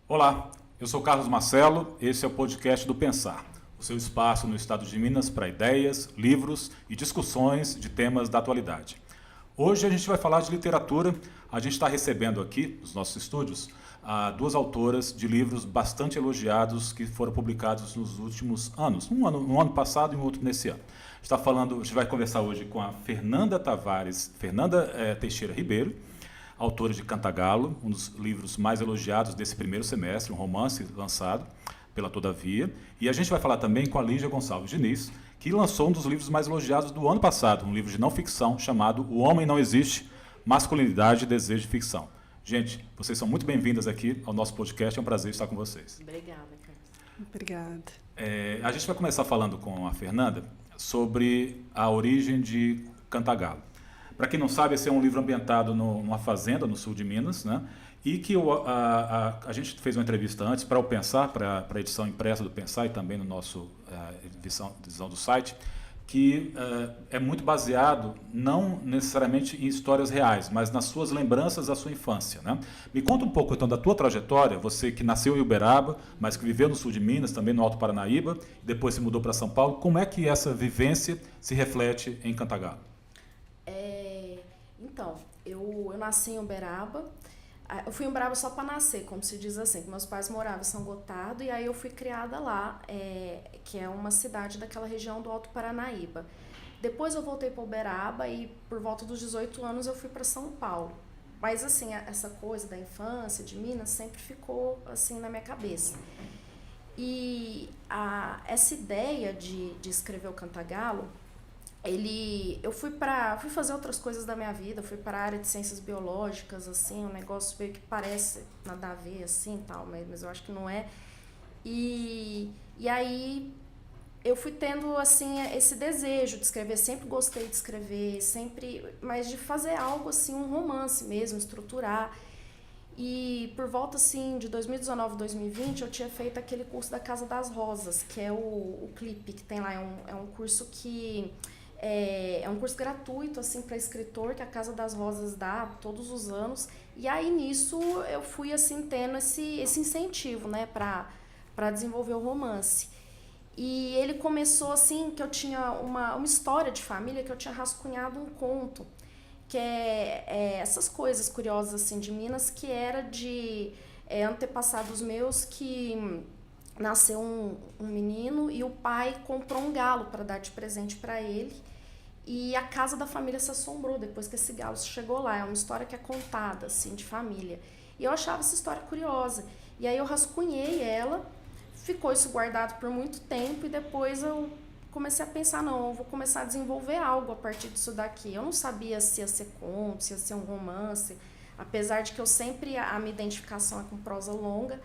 Olá, eu sou Carlos Marcelo, esse é o podcast do Pensar, o seu espaço no estado de Minas para ideias, livros e discussões de temas da atualidade. Hoje a gente vai falar de literatura. A gente está recebendo aqui, nos nossos estúdios, duas autoras de livros bastante elogiados que foram publicados nos últimos anos, um ano passado e um outro nesse ano. A gente vai conversar hoje com a Fernanda Teixeira Ribeiro, autora de Cantagalo, um dos livros mais elogiados desse primeiro semestre, um romance lançado pela Todavia. E a gente vai falar também com a Lígia Gonçalves Diniz, que lançou um dos livros mais elogiados do ano passado, um livro de não ficção chamado O Homem Não Existe, Masculinidade, Desejo e Ficção. Gente, vocês são muito bem-vindas aqui ao nosso podcast, é um prazer estar com vocês. Obrigada, Carlos. Obrigada. A gente vai começar falando com a Fernanda sobre a origem de Cantagalo. Para quem não sabe, esse é um livro ambientado numa fazenda no sul de Minas, né? E que a gente fez uma entrevista antes para o Pensar, para a edição impressa do Pensar e também no nosso edição do site, que é muito baseado não necessariamente em histórias reais, mas nas suas lembranças da sua infância, né? Me conta um pouco então da tua trajetória, você que nasceu em Uberaba, mas que viveu no sul de Minas, também no Alto Paranaíba, e depois se mudou para São Paulo. Como é que essa vivência se reflete em Cantagalo? Então, eu nasci em Uberaba. Eu fui em Uberaba só para nascer, como se diz assim, que meus pais moravam em São Gotardo, e aí eu fui criada lá, que é uma cidade daquela região do Alto Paranaíba. Depois eu voltei para Uberaba e por volta dos 18 anos eu fui para São Paulo. Mas assim, essa coisa da infância, de Minas, sempre ficou assim na minha cabeça. E essa ideia de escrever o Cantagalo, eu fui fazer outras coisas da minha vida, fui para a área de ciências biológicas, assim, um negócio meio que parece nada a ver, assim, tal, mas eu acho que não é. E aí eu fui tendo, assim, esse desejo de escrever, sempre gostei de escrever, mas de fazer algo, assim, um romance mesmo, estruturar. E por volta, assim, de 2019, 2020, eu tinha feito aquele curso da Casa das Rosas, que é o CLIP, que tem lá, é um curso que... É um curso gratuito, assim, para escritor, que a Casa das Rosas dá todos os anos. E aí, nisso, eu fui, assim, tendo esse incentivo, né, para desenvolver o romance. E ele começou, assim, que eu tinha uma história de família, que eu tinha rascunhado um conto, que essas coisas curiosas, assim, de Minas, que era de antepassados meus que... Nasceu um menino e o pai comprou um galo para dar de presente para ele. E a casa da família se assombrou depois que esse galo chegou lá. É uma história que é contada, assim, de família. E eu achava essa história curiosa. E aí eu rascunhei ela, ficou isso guardado por muito tempo e depois eu comecei a pensar, não, eu vou começar a desenvolver algo a partir disso daqui. Eu não sabia se ia ser conto, se ia ser um romance, apesar de que eu sempre, a minha identificação é com prosa longa.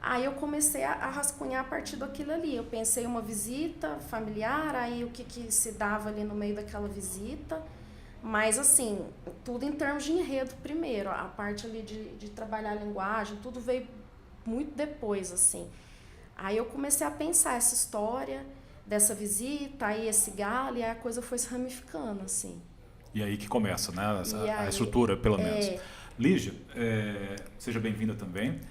Aí eu comecei a rascunhar a partir daquilo ali. Eu pensei uma visita familiar, aí o que se dava ali no meio daquela visita. Mas, assim, tudo em termos de enredo primeiro. A parte ali de trabalhar a linguagem, tudo veio muito depois, assim. Aí eu comecei a pensar essa história dessa visita, aí esse galo, e aí a coisa foi se ramificando, assim. E aí que começa, né? A estrutura, pelo menos. Lígia, seja bem-vinda também.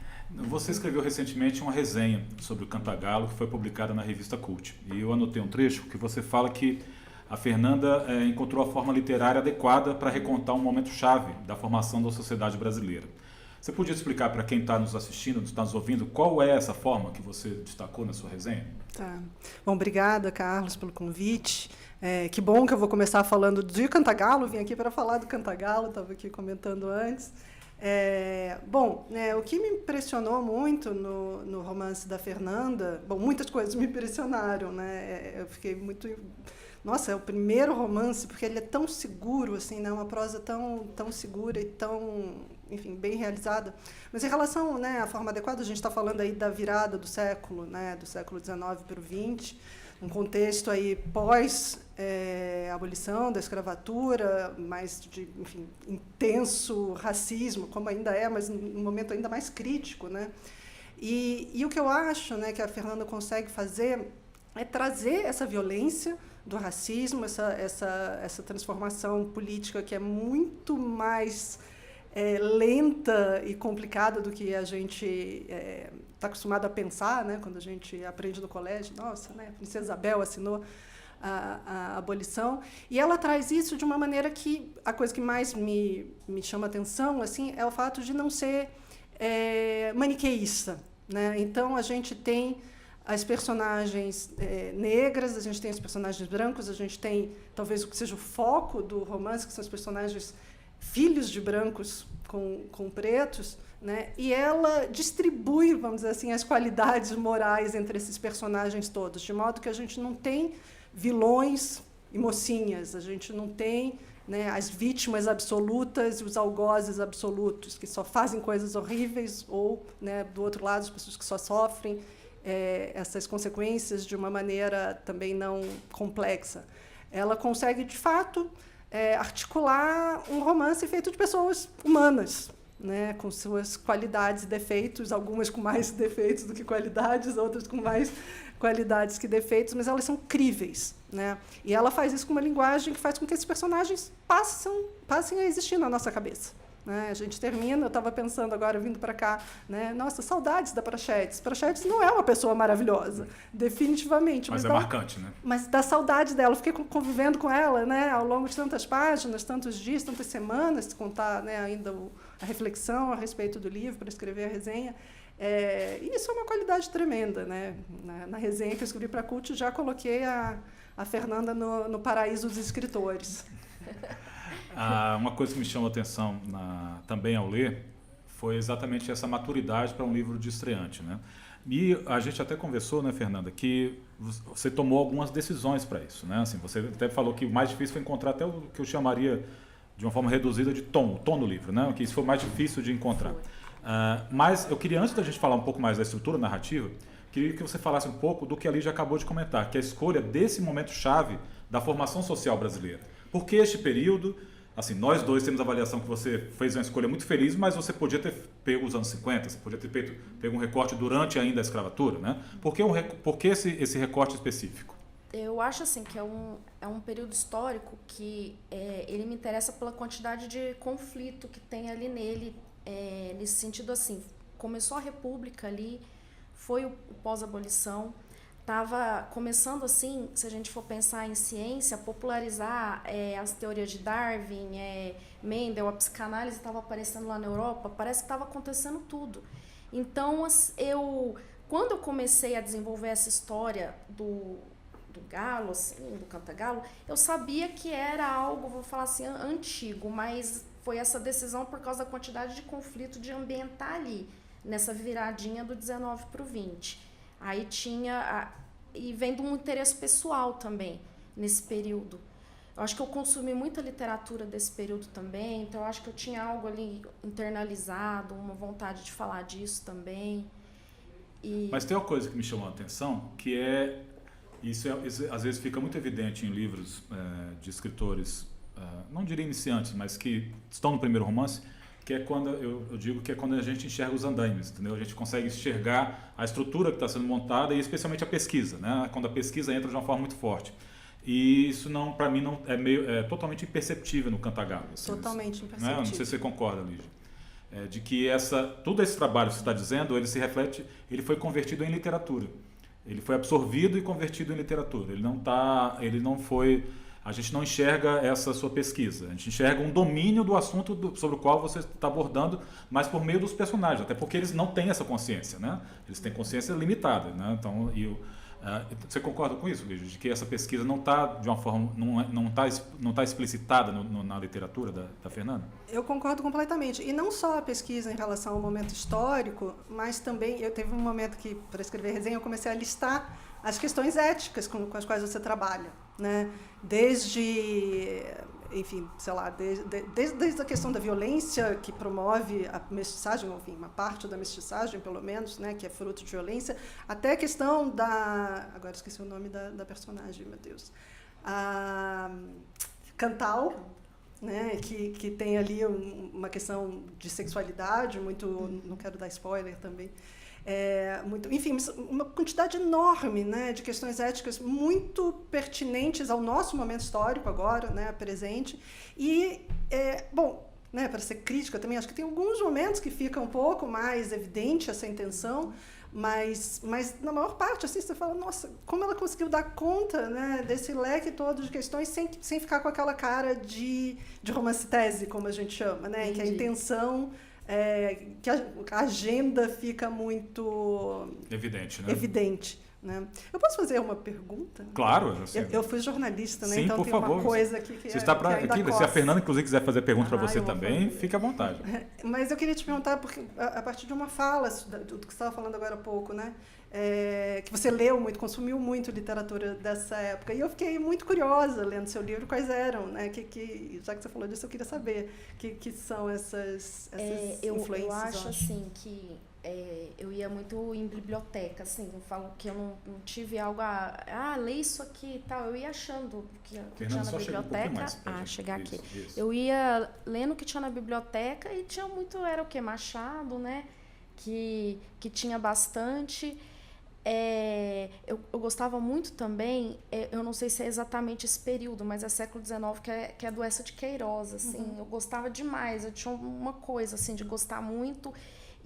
Você escreveu recentemente uma resenha sobre o Cantagalo que foi publicada na revista Cult. E eu anotei um trecho que você fala que a Fernanda encontrou a forma literária adequada para recontar um momento-chave da formação da sociedade brasileira. Você podia explicar para quem está nos assistindo, está nos ouvindo, qual é essa forma que você destacou na sua resenha? Tá. Bom, obrigada, Carlos, pelo convite. Que bom que eu vou começar falando de Cantagalo. Vim aqui para falar do Cantagalo, estava aqui comentando antes. O que me impressionou muito no romance da Fernanda, muitas coisas me impressionaram, né? Eu fiquei muito... Nossa, é o primeiro romance, porque ele é tão seguro, assim, né? Uma prosa tão segura e tão, enfim, bem realizada. Mas em relação, né, à forma adequada, a gente está falando aí da virada do século, né? Do século XIX para o XX, um contexto aí pós abolição da escravatura, mais de, enfim, intenso racismo, como ainda é, mas num momento ainda mais crítico, né? E o que eu acho, né, que a Fernanda consegue fazer é trazer essa violência do racismo, essa transformação política que é muito mais lenta e complicada do que a gente está acostumado a pensar, né? Quando a gente aprende no colégio. Nossa, né? A Princesa Isabel assinou a abolição. E ela traz isso de uma maneira que a coisa que mais me chama atenção assim, é o fato de não ser maniqueísta, né? Então, a gente tem as personagens negras, a gente tem os personagens brancos, a gente tem, talvez, o que seja o foco do romance, que são os personagens filhos de brancos com pretos, né? E ela distribui, vamos dizer assim, as qualidades morais entre esses personagens todos, de modo que a gente não tem vilões e mocinhas, a gente não tem, né, as vítimas absolutas e os algozes absolutos, que só fazem coisas horríveis, ou, né, do outro lado, as pessoas que só sofrem essas consequências de uma maneira também não complexa. Ela consegue, de fato, articular um romance feito de pessoas humanas, né, com suas qualidades e defeitos, algumas com mais defeitos do que qualidades, outras com mais qualidades que defeitos, mas elas são críveis, né? E ela faz isso com uma linguagem que faz com que esses personagens passem a existir na nossa cabeça, né? A gente termina, eu estava pensando agora, vindo para cá, né? Nossa, saudades da Praxedes. Praxedes não é uma pessoa maravilhosa, definitivamente. Mas é marcante, né? Mas dá saudade dela. Eu fiquei convivendo com ela, né, ao longo de tantas páginas, tantos dias, tantas semanas, se contar, né, ainda a reflexão a respeito do livro, para escrever a resenha. E isso é uma qualidade tremenda, né? Na resenha que eu escrevi para a Cult, já coloquei a Fernanda no paraíso dos escritores. Uma coisa que me chamou a atenção também ao ler foi exatamente essa maturidade para um livro de estreante, né? E a gente até conversou, né, Fernanda, que você tomou algumas decisões para isso, né? Assim, você até falou que o mais difícil foi encontrar até o que eu chamaria de uma forma reduzida de tom, o tom do livro, né? Que isso foi mais difícil de encontrar. Mas eu queria, antes da gente falar um pouco mais da estrutura narrativa, queria que você falasse um pouco do que a Lígia acabou de comentar, que é a escolha desse momento-chave da formação social brasileira. Porque este período, assim, nós dois temos a avaliação que você fez uma escolha muito feliz, mas você podia ter pego os anos 50, você podia ter pego um recorte durante ainda a escravatura, né? Por que esse recorte específico? Eu acho assim que é um período histórico que ele me interessa pela quantidade de conflito que tem ali nele, nesse sentido assim, começou a República ali, foi o pós-abolição, estava começando assim, se a gente for pensar em ciência, popularizar as teorias de Darwin, Mendel, a psicanálise estava aparecendo lá na Europa, parece que estava acontecendo tudo. Então, quando eu comecei a desenvolver essa história do galo, assim, do canta-galo, eu sabia que era algo, vou falar assim, antigo, mas foi essa decisão por causa da quantidade de conflito de ambientar ali, nessa viradinha do 19 para o 20. Aí e vem de um interesse pessoal também, nesse período. Eu acho que eu consumi muita literatura desse período também, então eu acho que eu tinha algo ali internalizado, uma vontade de falar disso também. Mas tem uma coisa que me chamou a atenção, que isso às vezes fica muito evidente em livros de escritores, não diria iniciantes, mas que estão no primeiro romance, que é quando eu digo que é quando a gente enxerga os andaimes, entendeu? A gente consegue enxergar a estrutura que está sendo montada e especialmente a pesquisa, né? Quando a pesquisa entra de uma forma muito forte. E isso para mim não é totalmente imperceptível no Canta-Galo. Assim, totalmente imperceptível. Né? Não sei se você concorda, Lígia. De que todo esse trabalho que você está dizendo, ele se reflete, ele foi convertido em literatura. Ele foi absorvido e convertido em literatura. Ele não foi. A gente não enxerga essa sua pesquisa. A gente enxerga um domínio do assunto sobre o qual você está abordando, mas por meio dos personagens, até porque eles não têm essa consciência, né? Eles têm consciência limitada, né? Então, você concorda com isso, Lígia, de que essa pesquisa não está de uma forma, não tá explicitada na literatura da Fernanda? Eu concordo completamente. E não só a pesquisa em relação ao momento histórico, mas também eu teve um momento que, para escrever resenha, eu comecei a listar as questões éticas com as quais você trabalha, né? Desde, enfim, sei lá, desde a questão da violência que promove a mestiçagem, ou, enfim, uma parte da mestiçagem, pelo menos, né, que é fruto de violência, até a questão agora esqueci o nome da personagem, meu Deus, a Cantal, né, que tem ali uma questão de sexualidade, muito, não quero dar spoiler também, enfim, uma quantidade enorme, né, de questões éticas muito pertinentes ao nosso momento histórico agora, né, presente. E, bom, né, para ser crítica também. Acho que tem alguns momentos que fica um pouco mais evidente essa intenção, mas na maior parte, assim, você fala, nossa, como ela conseguiu dar conta, né, desse leque todo de questões sem ficar com aquela cara de romance tese, como a gente chama, né, em que a intenção, que a agenda fica muito evidente, né? Evidente. Né? Eu posso fazer uma pergunta? Claro. Assim, eu fui jornalista, né? Sim, então por tem favor. Uma coisa aqui que você está que ainda aqui, se a Fernanda, inclusive, quiser fazer pergunta para você também, fique à vontade. Mas eu queria te perguntar, porque a partir de uma fala do que você estava falando agora há pouco, né? Que você leu muito, consumiu muito literatura dessa época. E eu fiquei muito curiosa lendo seu livro, quais eram, né? Já que você falou disso, eu queria saber que são essas influências. Eu acho assim que eu ia muito em biblioteca, assim, eu falo que eu não tive algo lê isso aqui e tal, eu ia achando que tinha na biblioteca, chegar aqui. Isso. Eu ia lendo o que tinha na biblioteca e tinha muito, era o quê? Machado, né, que tinha bastante. Eu gostava muito também, eu não sei se é exatamente esse período, mas é século XIX, que é do Eça de Queiroz, assim, eu gostava demais, eu tinha uma coisa, assim, de gostar muito.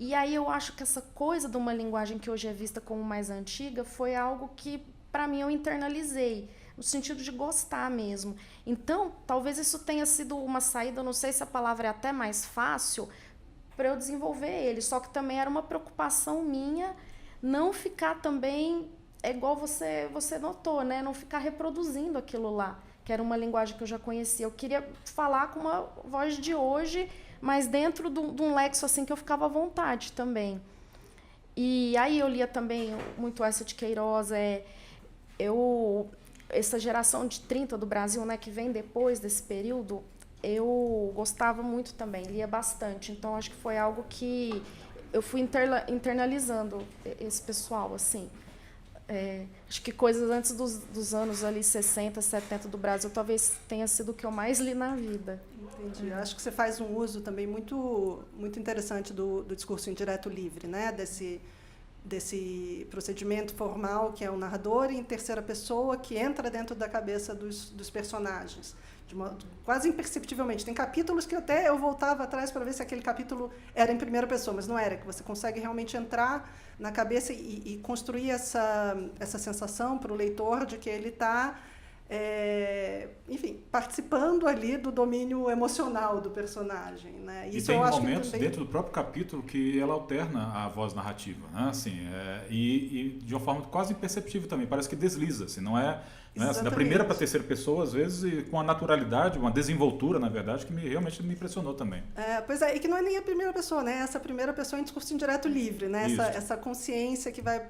E aí eu acho que essa coisa de uma linguagem que hoje é vista como mais antiga foi algo que, para mim, eu internalizei, no sentido de gostar mesmo. Então, talvez isso tenha sido uma saída, eu não sei se a palavra é até mais fácil, para eu desenvolver ele. Só que também era uma preocupação minha não ficar também, igual você notou, né? Não ficar reproduzindo aquilo lá, que era uma linguagem que eu já conhecia. Eu queria falar com uma voz de hoje, mas dentro de um lexo assim que eu ficava à vontade também. E aí eu lia também muito Eça de Queiroz, essa geração de 30 do Brasil, né, que vem depois desse período, eu gostava muito também, lia bastante. Então acho que foi algo que eu fui internalizando esse pessoal, assim. Acho que coisas antes dos anos ali 60, 70 do Brasil talvez tenha sido o que eu mais li na vida. Entendi. Acho que você faz um uso também muito interessante do discurso indireto livre, né? Desse procedimento formal que é o narrador em terceira pessoa que entra dentro da cabeça dos personagens. Quase imperceptivelmente. Tem capítulos que até eu voltava atrás para ver se aquele capítulo era em primeira pessoa, mas não era, que você consegue realmente entrar na cabeça e construir essa sensação para o leitor de que ele está, enfim, participando ali do domínio emocional do personagem. Né? Isso e tem momentos também dentro do próprio capítulo que ela alterna a voz narrativa, né? Assim, e de uma forma quase imperceptível também, parece que desliza, assim, não é... Assim, da primeira para a terceira pessoa, às vezes, e com a naturalidade, uma desenvoltura, na verdade, que realmente me impressionou também. Pois é, e que não é nem a primeira pessoa, né? Essa primeira pessoa em discurso indireto livre, né? Essa consciência que vai,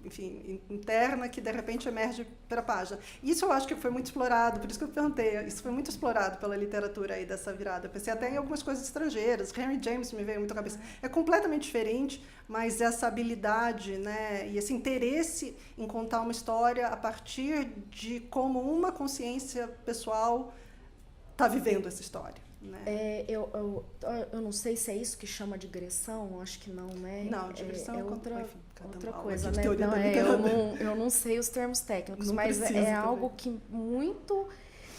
enfim, interna, que de repente emerge pela página. Isso eu acho que foi muito explorado, por isso que eu perguntei, isso foi muito explorado pela literatura aí dessa virada. Eu pensei até em algumas coisas estrangeiras, Henry James me veio muito à cabeça. É completamente diferente, mas essa habilidade, né, e esse interesse em contar uma história a partir de como uma consciência pessoal está vivendo essa história. Né? Eu não sei se é isso que chama de digressão, acho que não, né? Não, digressão é outra coisa, né? Eu não sei os termos técnicos, não mas é algo que muito...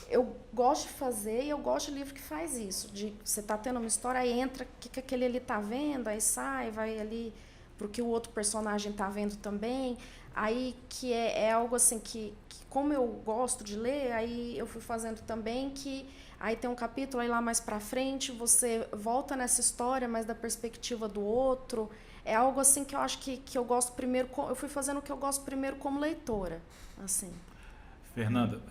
Eu gosto de fazer e eu gosto de livro que faz isso. De você tá tendo uma história, aí entra o que aquele ali tá vendo, aí sai, vai ali pro que o outro personagem tá vendo também. Aí que é algo assim que como eu gosto de ler, aí eu fui fazendo também que aí tem um capítulo, aí lá mais pra frente você volta nessa história, mas da perspectiva do outro. É algo assim que eu acho que eu gosto primeiro, eu fui fazendo o que eu gosto primeiro como leitora, assim. Fernanda,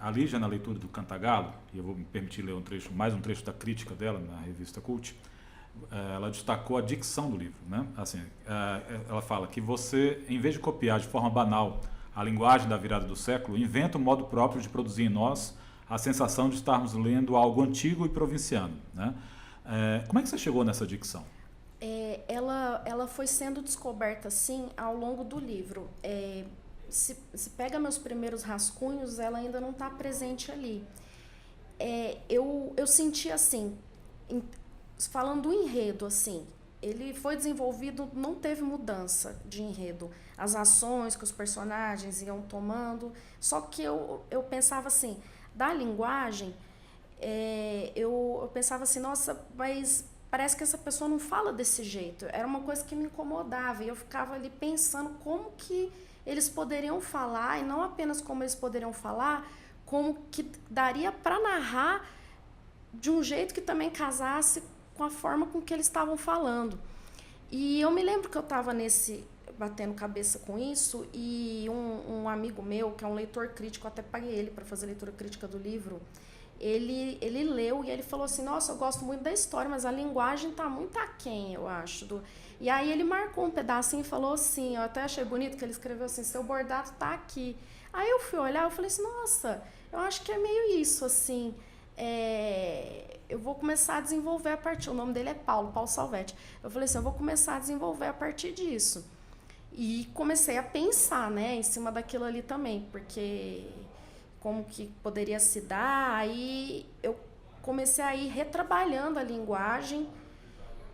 a Lígia, na leitura do Cantagalo, e eu vou me permitir ler mais um trecho da crítica dela na revista Cult, ela destacou a dicção do livro, né? Assim, ela fala que você, em vez de copiar de forma banal a linguagem da virada do século, inventa um modo próprio de produzir em nós a sensação de estarmos lendo algo antigo e provinciano, né? Como é que você chegou nessa dicção? Ela foi sendo descoberta, assim, ao longo do livro. Se pega meus primeiros rascunhos, ela ainda não está presente ali. Eu senti assim, falando do enredo, assim, ele foi desenvolvido, não teve mudança de enredo. As ações que os personagens iam tomando, só que eu pensava assim, da linguagem, eu pensava assim, nossa, mas parece que essa pessoa não fala desse jeito. Era uma coisa que me incomodava e eu ficava ali pensando como que eles poderiam falar, e não apenas como eles poderiam falar, como que daria para narrar de um jeito que também casasse com a forma com que eles estavam falando. E eu me lembro que eu estava batendo cabeça com isso, e um amigo meu, que é um leitor crítico, eu até paguei ele para fazer a leitura crítica do livro, ele leu e ele falou assim, nossa, eu gosto muito da história, mas a linguagem está muito aquém, eu acho. E aí ele marcou um pedacinho e falou assim, eu até achei bonito que ele escreveu assim, seu bordado está aqui. Aí eu fui olhar, eu falei assim, nossa, eu acho que é meio isso, assim, eu vou começar a desenvolver a partir, o nome dele é Paulo Salvetti. Eu falei assim, eu vou começar a desenvolver a partir disso. E comecei a pensar, né, em cima daquilo ali também, porque como que poderia se dar, aí eu comecei a ir retrabalhando a linguagem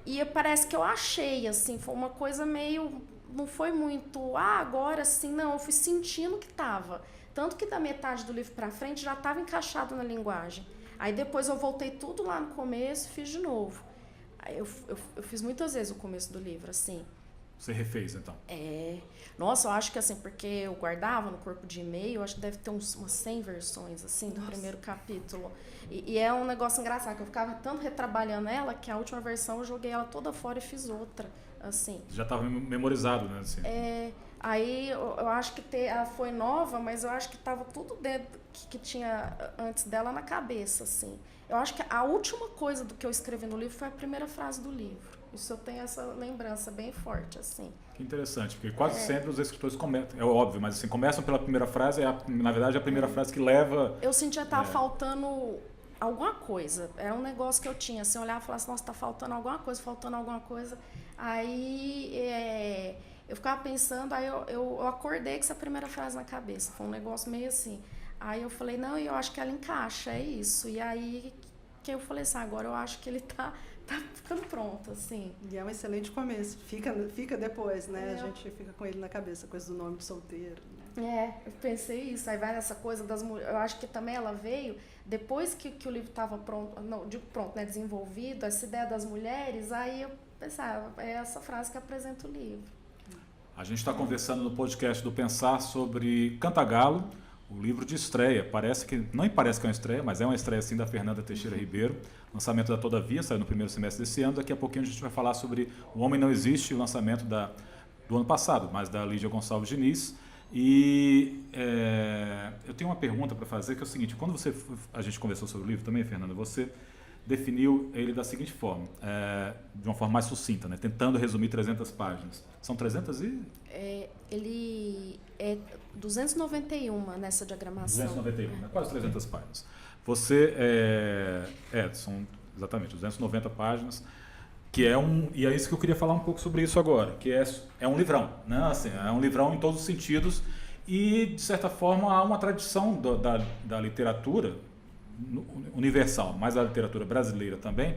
e parece que eu achei, assim, foi uma coisa meio, não foi muito, agora sim, não, eu fui sentindo que estava. Tanto que da metade do livro para frente já estava encaixado na linguagem. Aí depois eu voltei tudo lá no começo e fiz de novo. Aí eu fiz muitas vezes o começo do livro, assim. Você refez, então? Nossa, eu acho que assim, porque eu guardava no corpo de e-mail, eu acho que deve ter umas 100 versões, assim, do primeiro capítulo. E é um negócio engraçado, que eu ficava tanto retrabalhando ela, que a última versão eu joguei ela toda fora e fiz outra, assim. Já estava memorizado, né? Assim. Aí eu acho que ela foi nova, mas eu acho que estava tudo dentro que tinha antes dela na cabeça, assim. Eu acho que a última coisa do que eu escrevi no livro foi a primeira frase do livro. Isso eu tenho essa lembrança bem forte, assim. Que interessante, porque quase sempre os escritores começam, é óbvio, mas assim, começam pela primeira frase, na verdade é a primeira frase que leva... Eu sentia que estava faltando alguma coisa, era um negócio que eu tinha, assim, eu olhava e falava assim, nossa, está faltando alguma coisa, aí eu ficava pensando, aí eu acordei com essa primeira frase na cabeça, foi um negócio meio assim, aí eu falei, não, eu acho que ela encaixa, é isso, e aí que eu falei assim, agora eu acho que ele tá ficando pronto, assim. E é um excelente começo. Fica depois, né? A gente fica com ele na cabeça, coisa do nome de solteiro. Né? Eu pensei isso. Aí vai nessa coisa das mulheres. Eu acho que também ela veio, depois que o livro estava pronto, não, digo pronto, né? Desenvolvido, essa ideia das mulheres, aí eu pensava, é essa frase que apresenta o livro. A gente está conversando no podcast do Pensar sobre Cantagalo, o livro de estreia. Não parece que é uma estreia, mas é uma estreia sim da Fernanda Teixeira Ribeiro. Lançamento da Todavia, saiu no primeiro semestre desse ano. Daqui a pouquinho a gente vai falar sobre O Homem Não Existe, o lançamento do ano passado, mas da Lídia Gonçalves Diniz. E eu tenho uma pergunta para fazer, que é o seguinte, quando a gente conversou sobre o livro também, Fernanda, você definiu ele da seguinte forma, de uma forma mais sucinta, né, tentando resumir 300 páginas. São 300 e... Ele é 291 nessa diagramação. 291, né? Quase 300 páginas. São exatamente 290 páginas, que e é isso que eu queria falar um pouco sobre isso agora, que é um livrão, né? Assim, é um livrão em todos os sentidos e, de certa forma, há uma tradição da literatura universal, mas da literatura brasileira também,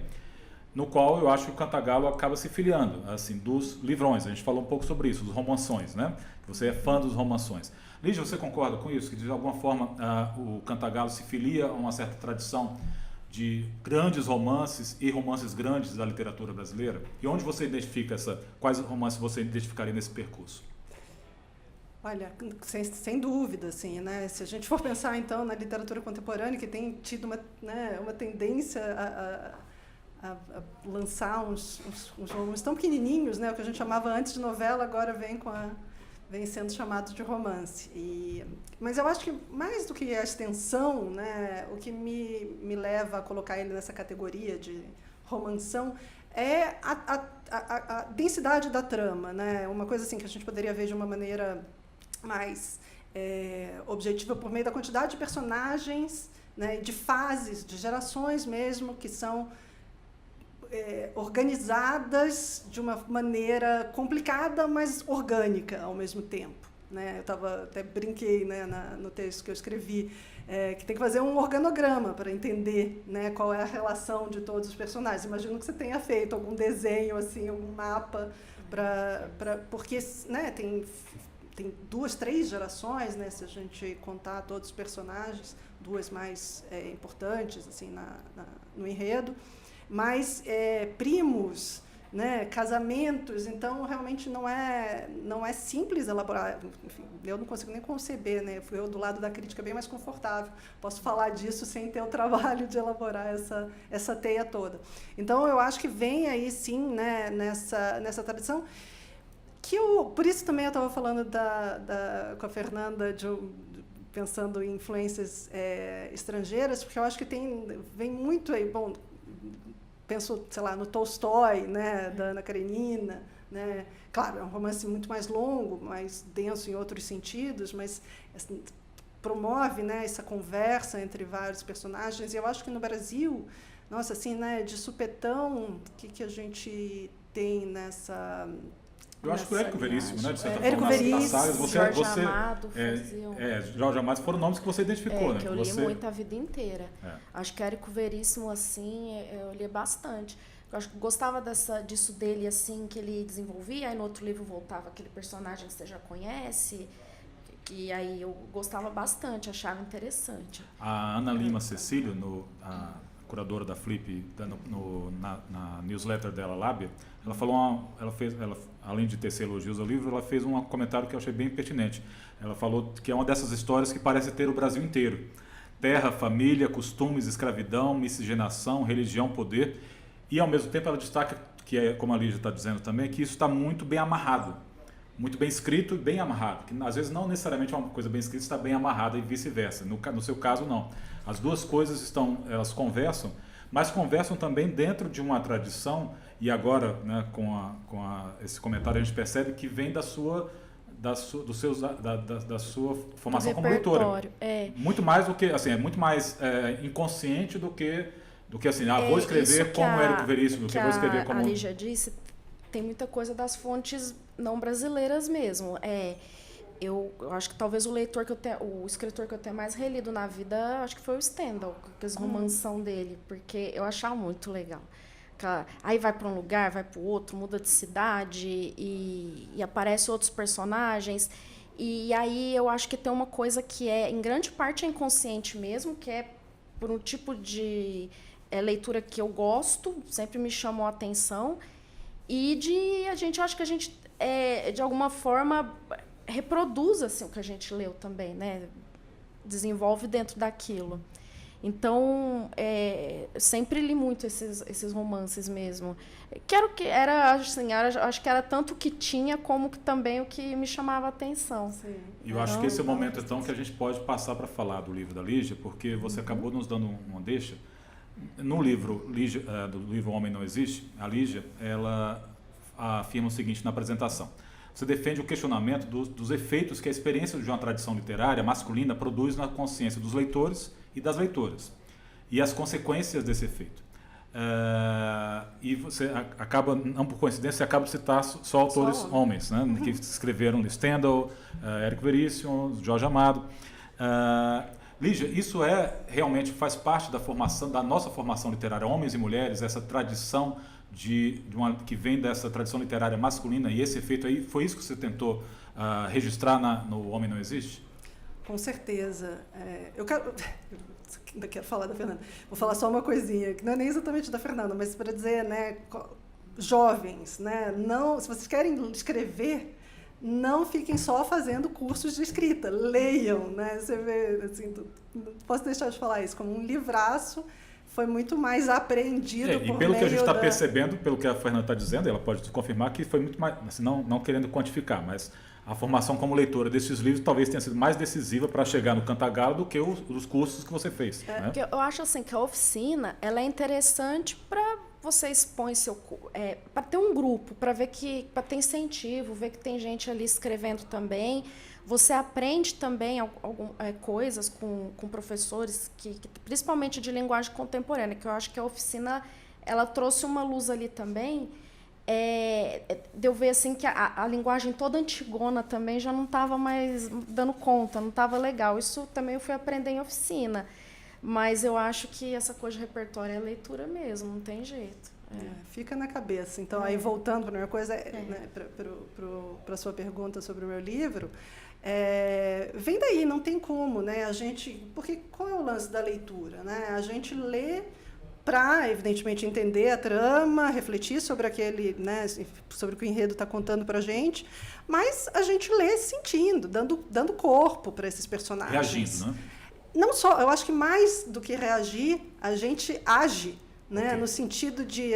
no qual eu acho que o Cantagalo acaba se filiando, assim, dos livrões. A gente falou um pouco sobre isso, dos romanções, né? Você é fã dos romanções. Lígia, você concorda com isso? Que de alguma forma o Cantagalo se filia a uma certa tradição de grandes romances e romances grandes da literatura brasileira? E onde você identifica quais romances você identificaria nesse percurso? Olha, sem dúvida, assim, né? Se a gente for pensar, então, na literatura contemporânea, que tem tido uma tendência a lançar uns romances tão pequenininhos, né? O que a gente chamava antes de novela, agora vem sendo chamado de romance. Mas eu acho que, mais do que a extensão, né, o que me leva a colocar ele nessa categoria de romanção é a densidade da trama, né? Uma coisa assim que a gente poderia ver de uma maneira mais objetiva por meio da quantidade de personagens, né, de fases, de gerações mesmo, que são organizadas de uma maneira complicada, mas orgânica ao mesmo tempo, né? Eu até brinquei, né, no texto que eu escrevi, que tem que fazer um organograma para entender, né, qual é a relação de todos os personagens. Imagino que você tenha feito algum desenho, assim, algum mapa, porque, né, tem tem 2, 3 gerações, né, se a gente contar todos os personagens, 2 mais importantes assim, no enredo, mas primos, né, casamentos, então realmente não é simples elaborar. Enfim, eu não consigo nem conceber, né? Eu do lado da crítica bem mais confortável, posso falar disso sem ter o trabalho de elaborar essa teia toda. Então eu acho que vem aí sim, né, nessa tradição que por isso também eu estava falando com a Fernanda pensando em influências estrangeiras, porque eu acho que vem muito aí, bom, penso, sei lá, no Tolstói, né, da Ana Karenina, né? Claro, é um romance muito mais longo, mais denso em outros sentidos, mas assim, promove, né, essa conversa entre vários personagens. E eu acho que no Brasil, nossa, assim, né, de supetão, o que a gente tem nessa... Eu acho que o Érico Veríssimo, né, de certa Érico forma, Veríssimo, sagas, Jorge Amado Jorge Amado foram nomes que você identificou, né? Que eu li muito a vida inteira. É. Acho que Érico Veríssimo, assim, eu li bastante. Eu acho que gostava disso dele, assim, que ele desenvolvia, aí no outro livro voltava aquele personagem que você já conhece, que aí eu gostava bastante, achava interessante. A Ana Lima Cecílio, a curadora da Flip, na newsletter dela, Lábia, ela falou, além de tecer elogios ao livro, ela fez um comentário que eu achei bem pertinente. Ela falou que é uma dessas histórias que parece ter o Brasil inteiro. Terra, família, costumes, escravidão, miscigenação, religião, poder. E, ao mesmo tempo, ela destaca, que como a Lígia está dizendo também, que isso está muito bem amarrado. Muito bem escrito e bem amarrado. Que, às vezes, não necessariamente uma coisa bem escrita está bem amarrada e vice-versa. No seu caso, não. As duas coisas elas conversam, mas conversam também dentro de uma tradição, e agora, né, esse comentário, a gente percebe que vem da sua formação como leitora. Muito mais do que, assim, é muito mais inconsciente do que assim, vou escrever como Érico Veríssimo, do que vou escrever como... A Lígia disse, tem muita coisa das fontes não brasileiras mesmo. Eu acho que talvez o escritor que eu tenho mais relido na vida, acho que foi o Stendhal, com as romanção dele, porque eu achava muito legal. Aí vai para um lugar, vai para o outro, muda de cidade e aparecem outros personagens. E aí eu acho que tem uma coisa que em grande parte é inconsciente mesmo, que é por um tipo de leitura que eu gosto, sempre me chamou a atenção. E acho que a gente, de alguma forma, reproduz assim, o que a gente leu também, né? Desenvolve dentro daquilo. Então, eu sempre li muito esses romances mesmo. Acho que era tanto o que tinha como que também o que me chamava a atenção. Sim. E eu acho que esse é o momento, então, que a gente pode passar para falar do livro da Lígia, porque você acabou nos dando uma deixa. No livro do livro Homem Não Existe, a Lígia, ela afirma o seguinte na apresentação. Você defende o questionamento dos efeitos que a experiência de uma tradição literária masculina produz na consciência dos leitores e das leitoras, e as consequências desse efeito. E você acaba, não por coincidência, você acaba de citar só autores homens, né, que escreveram Stendhal, Érico Veríssimo, Jorge Amado. Lígia, isso realmente faz parte da nossa formação literária, homens e mulheres, essa tradição que vem dessa tradição literária masculina, e esse efeito aí, foi isso que você tentou registrar no Homem Não Existe? Com certeza. Ainda quero falar da Fernanda. Vou falar só uma coisinha, que não é nem exatamente da Fernanda, mas para dizer, né, jovens, né, não, se vocês querem escrever, não fiquem só fazendo cursos de escrita, leiam, né? Você vê, assim, não posso deixar de falar isso, como um livraço, foi muito mais apreendido por meio e pelo que a gente está percebendo, pelo que a Fernanda está dizendo, ela pode confirmar que foi muito mais, assim, não querendo quantificar, mas a formação como leitora desses livros talvez tenha sido mais decisiva para chegar no Cantagalo do que os cursos que você fez. Né? Porque eu acho assim que a oficina ela é interessante para você expõe para ter um grupo, para ter incentivo, ver que tem gente ali escrevendo também. Você aprende também coisas com professores principalmente de linguagem contemporânea, que eu acho que a oficina ela trouxe uma luz ali também. De eu ver assim, que a linguagem toda antigona também já não estava mais dando conta, não estava legal. Isso também eu fui aprender em oficina. Mas eu acho que essa coisa de repertório é leitura mesmo, não tem jeito. Fica na cabeça. Então, aí voltando para a primeira coisa, né, para a sua pergunta sobre o meu livro, vem daí, não tem como, né? Porque qual é o lance da leitura, né? A gente lê para, evidentemente, entender a trama, refletir sobre aquele, né, sobre o que o enredo está contando para a gente, mas a gente lê sentindo, dando corpo para esses personagens. Reagindo, né? Não só, eu acho que mais do que reagir, a gente age, né? Okay. No sentido de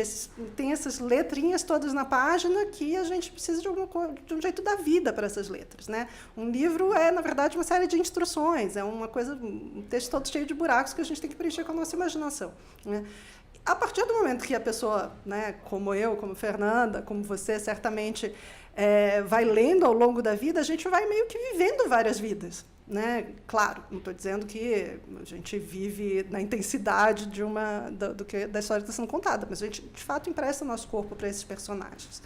tem essas letrinhas todas na página que a gente precisa de um jeito da vida para essas letras, né? Um livro é, na verdade, uma série de instruções, é um texto todo cheio de buracos que a gente tem que preencher com a nossa imaginação, né? A partir do momento que a pessoa, né, como eu, como Fernanda, como você, certamente vai lendo ao longo da vida, a gente vai meio que vivendo várias vidas, né? Claro, não estou dizendo que a gente vive na intensidade da história que está sendo contada, mas a gente, de fato, empresta nosso corpo para esses personagens.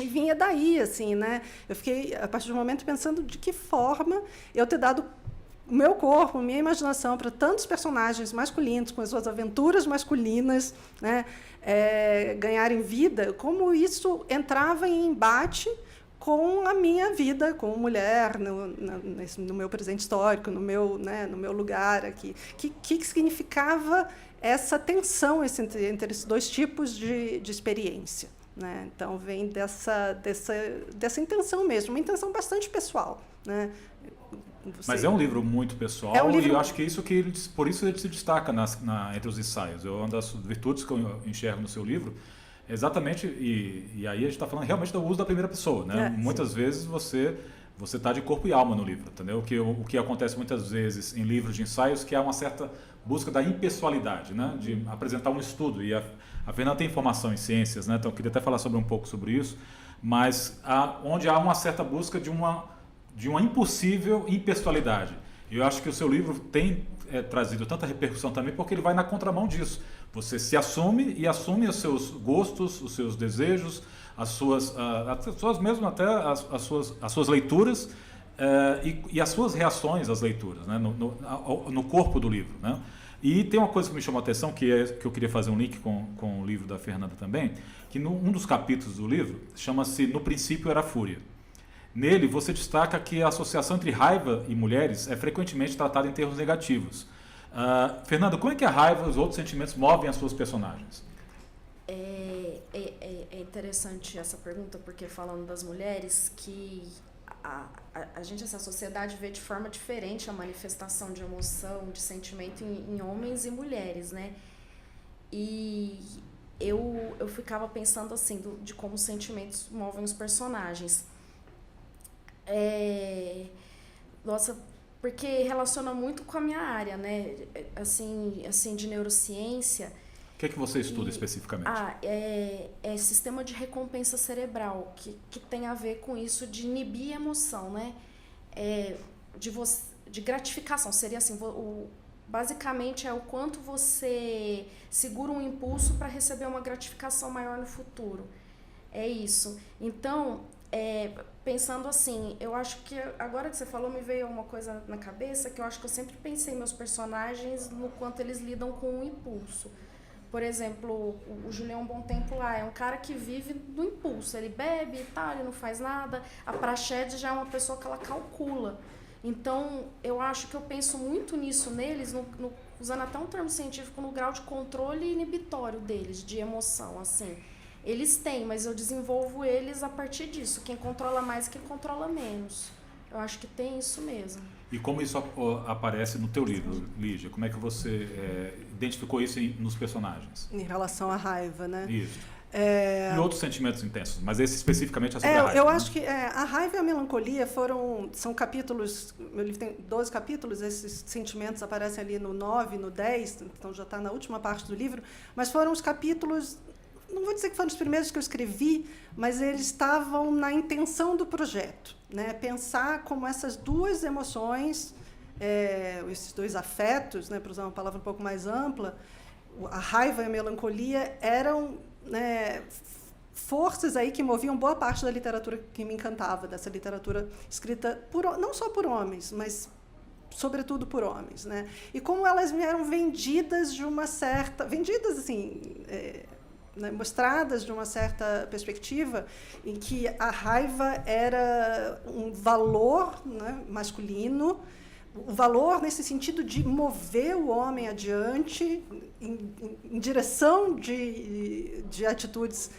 E vinha daí, assim, né? Eu fiquei, a partir do momento, pensando de que forma eu ter dado o meu corpo, minha imaginação para tantos personagens masculinos, com as suas aventuras masculinas, né, ganharem vida, como isso entrava em embate com a minha vida como mulher, no meu presente histórico, no meu lugar aqui. Que significava essa tensão entre esses dois tipos de experiência, né? Então, vem dessa intenção mesmo, uma intenção bastante pessoal, né? Mas é um livro muito pessoal, e eu acho que por isso ele se destaca entre os ensaios. Uma das virtudes que eu enxergo no seu livro é exatamente, e aí a gente está falando realmente do uso da primeira pessoa, né? Muitas vezes você está de corpo e alma no livro, entendeu? O que acontece muitas vezes em livros de ensaios, que há uma certa busca da impessoalidade, né? De apresentar um estudo, e a Fernanda tem formação em ciências, né? Então eu queria até falar um pouco sobre isso, mas onde há uma certa busca de uma impossível impessoalidade. E eu acho que o seu livro tem trazido tanta repercussão também porque ele vai na contramão disso. Você se assume e assume os seus gostos, os seus desejos, as suas mesmo até as suas leituras e as suas reações às leituras, né? no corpo do livro, né? E tem uma coisa que me chamou a atenção, que eu queria fazer um link com o livro da Fernanda também, que um dos capítulos do livro chama-se No Princípio Era Fúria. Nele, você destaca que a associação entre raiva e mulheres é frequentemente tratada em termos negativos. Fernanda, como é que a raiva e os outros sentimentos movem as suas personagens? É interessante essa pergunta, porque falando das mulheres, que a gente, essa sociedade vê de forma diferente a manifestação de emoção, de sentimento em homens e mulheres, né? E eu ficava pensando assim, de como os sentimentos movem os personagens. Nossa, porque relaciona muito com a minha área, né? Assim de neurociência. O que é que você estuda especificamente? É sistema de recompensa cerebral, que tem a ver com isso de inibir a emoção, né? De gratificação. Seria assim, basicamente é o quanto você segura um impulso para receber uma gratificação maior no futuro. É isso. Então, pensando assim, eu acho que agora que você falou, me veio uma coisa na cabeça, que eu acho que eu sempre pensei meus personagens no quanto eles lidam com o impulso. Por exemplo, o Julião Bom Tempo lá é um cara que vive do impulso, ele bebe e tal, ele não faz nada. A Prachete já é uma pessoa que ela calcula. Então, eu acho que eu penso muito nisso neles, usando até um termo científico, no grau de controle inibitório deles, de emoção, assim. Eles têm, mas eu desenvolvo eles a partir disso. Quem controla mais e quem controla menos. Eu acho que tem isso mesmo. E como isso aparece no teu livro, Lígia? Como é que você identificou isso nos personagens? Em relação à raiva, né? Isso. E outros sentimentos intensos, mas esse especificamente é sobre a raiva. Eu acho que a raiva e a melancolia são capítulos, meu livro tem 12 capítulos, esses sentimentos aparecem ali no 9, no 10, então já está na última parte do livro, mas foram os capítulos, não vou dizer que foram os primeiros que eu escrevi, mas eles estavam na intenção do projeto, né? Pensar como essas duas emoções, esses dois afetos, né, para usar uma palavra um pouco mais ampla, a raiva e a melancolia eram, né, forças aí que moviam boa parte da literatura que me encantava, dessa literatura escrita não só por homens, mas sobretudo por homens, né? E como elas me eram vendidas assim, né, mostradas de uma certa perspectiva em que a raiva era um valor, né, masculino, o valor nesse sentido de mover o homem adiante em direção de atitudes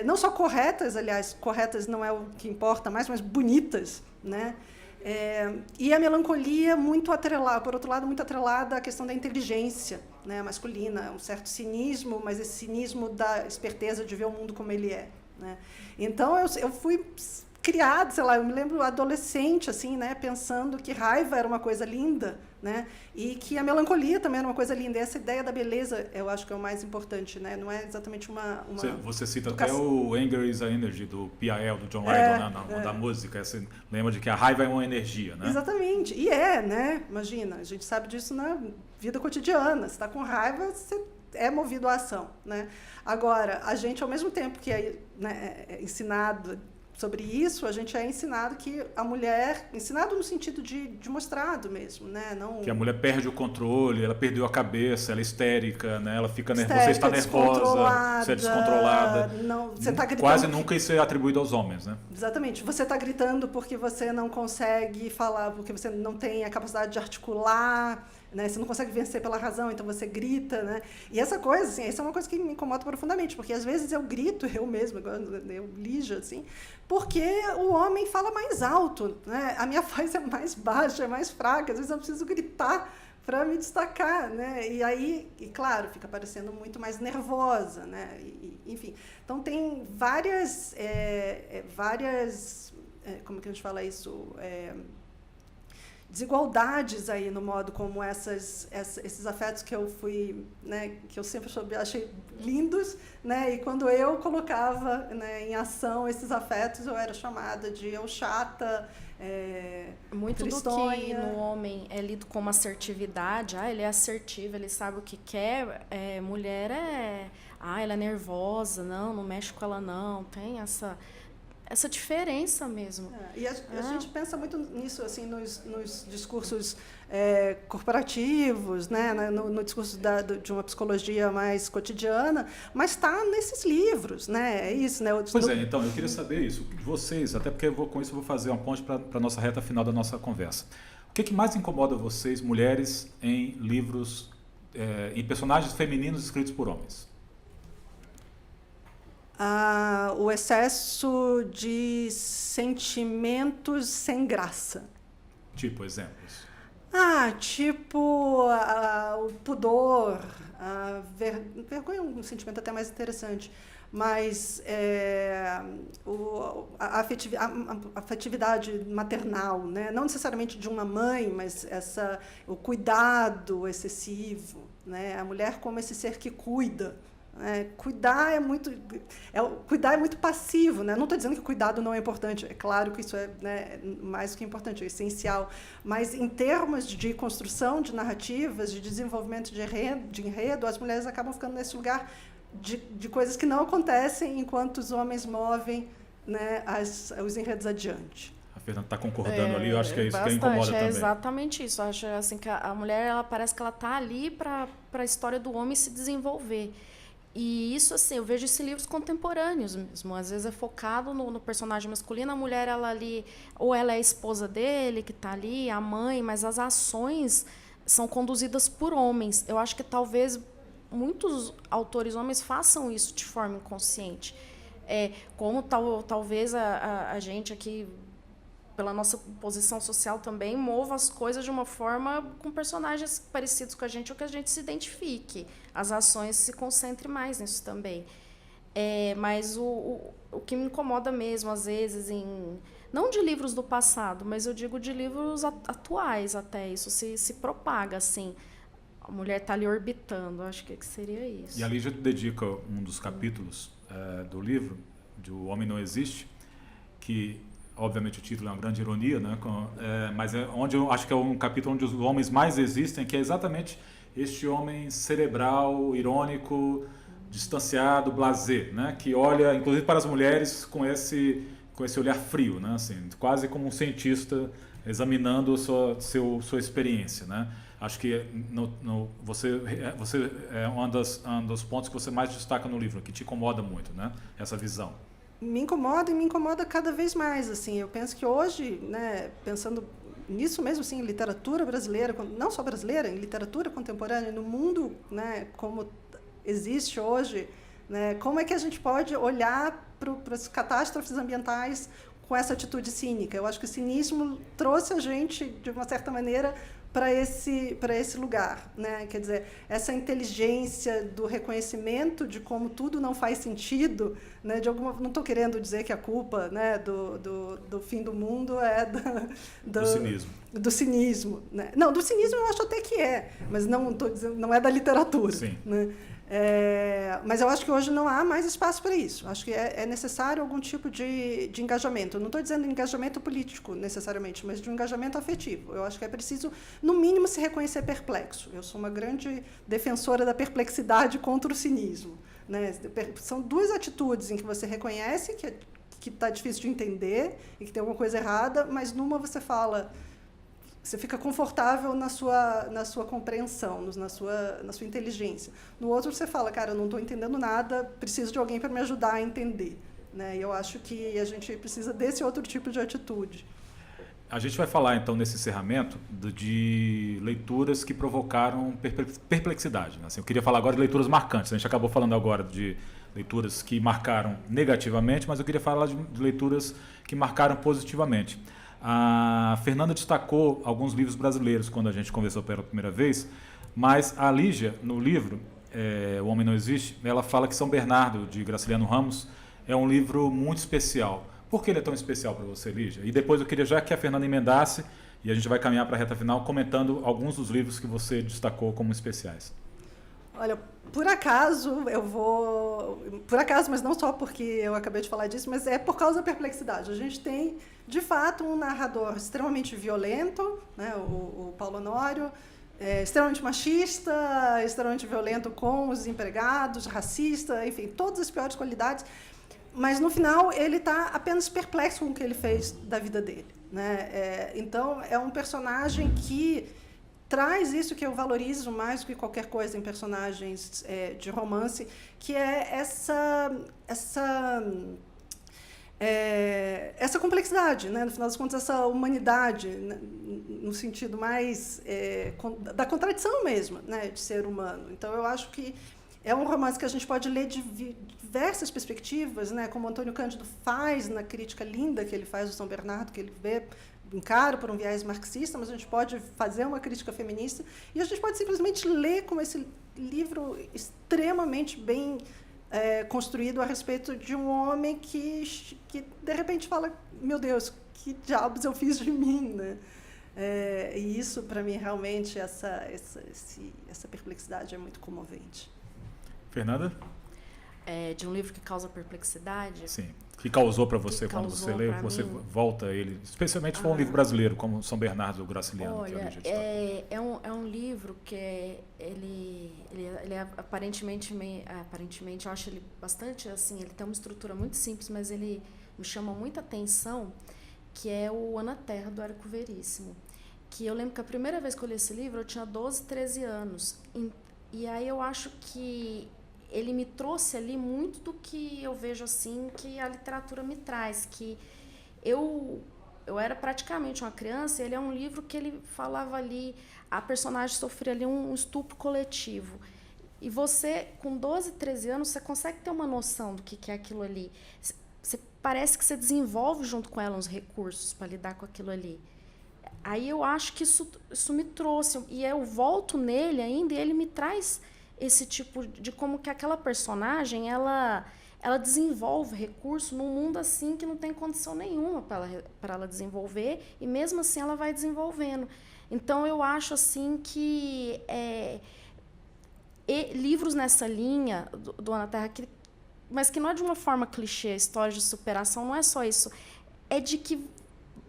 não só corretas, aliás, corretas não é o que importa mais, mas bonitas, né? E a melancolia muito atrelada, por outro lado, muito atrelada à questão da inteligência, né, masculina, um certo cinismo, mas esse cinismo da esperteza de ver o mundo como ele é, né? Então eu fui criado, sei lá, eu me lembro adolescente, assim, né, pensando que raiva era uma coisa linda, né, e que a melancolia também era uma coisa linda. E essa ideia da beleza, eu acho que é o mais importante, né, não é exatamente uma Você cita educação. até o Anger is a Energy, do P.I.L., do John Lydon, da música. Você lembra de que a raiva é uma energia, né? Exatamente, e né, imagina, a gente sabe disso na vida cotidiana, você está com raiva, você é movido à ação, né. Agora, a gente, ao mesmo tempo que é ensinado sobre isso, a gente é ensinado que a mulher, ensinado no sentido de mostrado mesmo, né? Não... Que a mulher perde o controle, ela perdeu a cabeça, ela é histérica, né? Ela fica nervosa, você está nervosa, você é descontrolada. Não, você tá gritando quase nunca isso é atribuído aos homens, né? Exatamente. Você está gritando porque você não consegue falar, porque você não tem a capacidade de articular, né? Você não consegue vencer pela razão, então você grita, né? E essa coisa, assim, essa é uma coisa que me incomoda profundamente, porque às vezes eu grito, eu mesma, eu Lígia, assim, porque o homem fala mais alto, né? A minha voz é mais baixa, é mais fraca, às vezes eu preciso gritar para me destacar, né? E aí, claro, fica parecendo muito mais nervosa, né? Enfim, então tem várias, como que a gente fala isso? Desigualdades aí no modo como esses afetos que eu fui, né, que eu sempre achei lindos, né, e quando eu colocava, né, em ação esses afetos, eu era chamada de chata, muito tristonha. Do que no homem é lido como assertividade, ele é assertivo, ele sabe o que quer, mulher ela é nervosa, não mexe com ela não, tem essa diferença mesmo. E a gente pensa muito nisso, assim, nos discursos corporativos, né, no discurso de uma psicologia mais cotidiana, mas está nesses livros, né? É isso, né? Então, eu queria saber isso de vocês, até porque com isso eu vou fazer uma ponte para a nossa reta final da nossa conversa. O que mais incomoda vocês, mulheres, em livros, em personagens femininos escritos por homens? O excesso de sentimentos sem graça. Tipo, exemplos. Tipo o pudor, vergonha é um sentimento até mais interessante, mas a afetividade maternal, né? Não necessariamente de uma mãe, mas o cuidado excessivo, né? A mulher como esse ser que cuida. Cuidar é muito passivo, né? Não estou dizendo que o cuidado não é importante, é claro que isso é, né, mais do que importante, é essencial, mas em termos de construção de narrativas, de desenvolvimento de enredo, as mulheres acabam ficando nesse lugar de coisas que não acontecem enquanto os homens movem, né, os enredos adiante. A Fernanda está concordando ali, eu acho que é isso bastante, que incomoda também. É exatamente isso, eu acho assim, que a mulher, ela parece que ela está ali para a história do homem se desenvolver. E isso, assim, eu vejo isso em livros contemporâneos mesmo. Às vezes é focado no personagem masculino, a mulher, ela ali, ou ela é a esposa dele, que está ali, a mãe, mas as ações são conduzidas por homens. Eu acho que talvez muitos autores homens façam isso de forma inconsciente. Como talvez a gente aqui, pela nossa posição social também, mova as coisas de uma forma com personagens parecidos com a gente, ou que a gente se identifique. As ações se concentrem mais nisso também. Mas o que me incomoda mesmo, às vezes, não de livros do passado, mas eu digo de livros atuais até, isso se propaga, assim. A mulher está ali orbitando, acho que seria isso. E a Lígia dedica um dos capítulos do livro, de O Homem Não Existe, que... Obviamente o título é uma grande ironia, né? Mas onde eu acho que é um capítulo onde os homens mais existem, que é exatamente este homem cerebral, irônico, distanciado, blasé, né? Que olha, inclusive para as mulheres, com esse olhar frio, né? Assim, quase como um cientista examinando sua experiência, né? Acho que você é um dos pontos que você mais destaca no livro, que te incomoda muito, né? Essa visão. Me incomoda e me incomoda cada vez mais, assim. Eu penso que hoje, né, pensando nisso mesmo, assim, em literatura brasileira, não só brasileira, em literatura contemporânea, no mundo, né, como existe hoje, né, como é que a gente pode olhar para as catástrofes ambientais com essa atitude cínica? Eu acho que o cinismo trouxe a gente, de uma certa maneira, para esse lugar, né? Quer dizer, essa inteligência do reconhecimento de como tudo não faz sentido, né? Não estou querendo dizer que a culpa, né, do fim do mundo é do cinismo. Do cinismo, né? Não, do cinismo eu acho até que é, mas não estou dizendo, não é da literatura. Sim. Né? Mas eu acho que hoje não há mais espaço para isso. Acho que é necessário algum tipo de engajamento. Eu não estou dizendo engajamento político, necessariamente, mas de um engajamento afetivo. Eu acho que é preciso, no mínimo, se reconhecer perplexo. Eu sou uma grande defensora da perplexidade contra o cinismo. Né? São duas atitudes em que você reconhece que está difícil de entender e que tem alguma coisa errada, mas numa você fala... Você fica confortável na sua compreensão, na sua inteligência. No outro, você fala, cara, eu não estou entendendo nada, preciso de alguém para me ajudar a entender. Né? E eu acho que a gente precisa desse outro tipo de atitude. A gente vai falar, então, nesse encerramento, de leituras que provocaram perplexidade. Assim, eu queria falar agora de leituras marcantes. A gente acabou falando agora de leituras que marcaram negativamente, mas eu queria falar de leituras que marcaram positivamente. A Fernanda destacou alguns livros brasileiros quando a gente conversou pela primeira vez, mas a Lígia, no livro O Homem Não Existe, ela fala que São Bernardo, de Graciliano Ramos, é um livro muito especial. Por que ele é tão especial para você, Lígia? E depois eu queria já que a Fernanda emendasse, e a gente vai caminhar para a reta final, comentando alguns dos livros que você destacou como especiais. Olha, por acaso, Por acaso, mas não só porque eu acabei de falar disso, mas é por causa da perplexidade. A gente tem, de fato, um narrador extremamente violento, né, o Paulo Honório, extremamente machista, extremamente violento com os empregados, racista, enfim, todas as piores qualidades. Mas, no final, ele está apenas perplexo com o que ele fez da vida dele. Né? Então, é um personagem que traz isso que eu valorizo mais do que qualquer coisa em personagens de romance, que é essa complexidade, né? No final das contas, essa humanidade, né? No sentido mais da contradição mesmo, né? De ser humano. Então, eu acho que é um romance que a gente pode ler de diversas perspectivas, né? Como o Antônio Cândido faz na crítica linda que ele faz do São Bernardo, que ele encara por um viés marxista, mas a gente pode fazer uma crítica feminista e a gente pode simplesmente ler como esse livro extremamente bem construído a respeito de um homem que de repente fala, meu Deus, que diabos eu fiz de mim, né? E isso, para mim, realmente, essa perplexidade é muito comovente. Fernanda? De um livro que causa perplexidade? Sim. Que causou para você quando você lê, você volta a ele, especialmente se for um livro brasileiro, como São Bernardo ou Graciliano. Olha, é um livro que ele aparentemente, eu acho ele bastante assim, ele tem uma estrutura muito simples, mas ele me chama muita atenção, que é o Ana Terra, do Érico Veríssimo. Que eu lembro que a primeira vez que eu li esse livro, eu tinha 12, 13 anos. E aí eu acho que ele me trouxe ali muito do que eu vejo assim que a literatura me traz, que eu era praticamente uma criança, e ele é um livro que ele falava ali, a personagem sofria ali um estupro coletivo. E você, com 12, 13 anos, você consegue ter uma noção do que é aquilo ali. Parece que você desenvolve junto com ela uns recursos para lidar com aquilo ali. Aí eu acho que isso me trouxe, e eu volto nele ainda, e ele me traz esse tipo de como que aquela personagem, ela desenvolve recurso num mundo assim que não tem condição nenhuma para ela desenvolver, e mesmo assim ela vai desenvolvendo. Então eu acho assim que livros nessa linha do Ana Terra, mas que não é de uma forma clichê, história de superação, não é só isso, é de que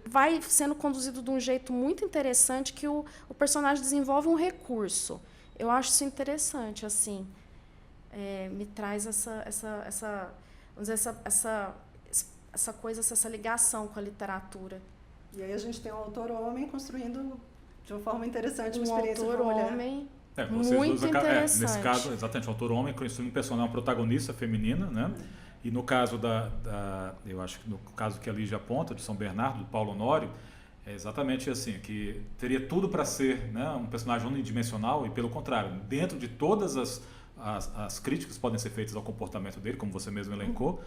vai sendo conduzido de um jeito muito interessante, que o personagem desenvolve um recurso. Eu acho isso interessante, assim. Me traz essa coisa, essa ligação com a literatura. E aí a gente tem um autor homem construindo de uma forma interessante, uma Um experiência autor com uma mulher. homem Vocês muito dois interessante. nesse caso, exatamente, o autor homem construindo um personagem, uma protagonista feminina, né? E no caso eu acho que no caso que a Lígia aponta, de São Bernardo, do Paulo Honório, é exatamente assim, que teria tudo para ser, né, um personagem unidimensional e, pelo contrário, dentro de todas as críticas que podem ser feitas ao comportamento dele, como você mesmo elencou,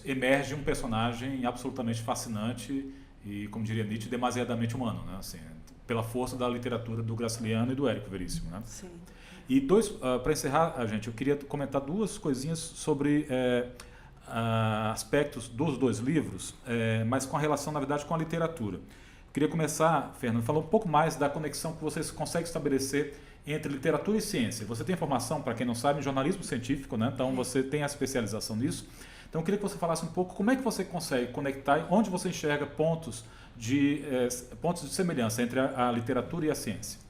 emerge um personagem absolutamente fascinante e, como diria Nietzsche, demasiadamente humano, né? Assim, pela força da literatura do Graciliano e do Érico Veríssimo, né? Sim. E para encerrar, gente, eu queria comentar duas coisinhas sobre aspectos dos dois livros, mas com a relação, na verdade, com a literatura. Eu queria começar, Fernando, falando um pouco mais da conexão que vocês conseguem estabelecer entre literatura e ciência. Você tem formação, para quem não sabe, em jornalismo científico, né? Então você tem a especialização nisso. Então eu queria que você falasse um pouco como é que você consegue conectar, onde você enxerga pontos de semelhança entre a literatura e a ciência.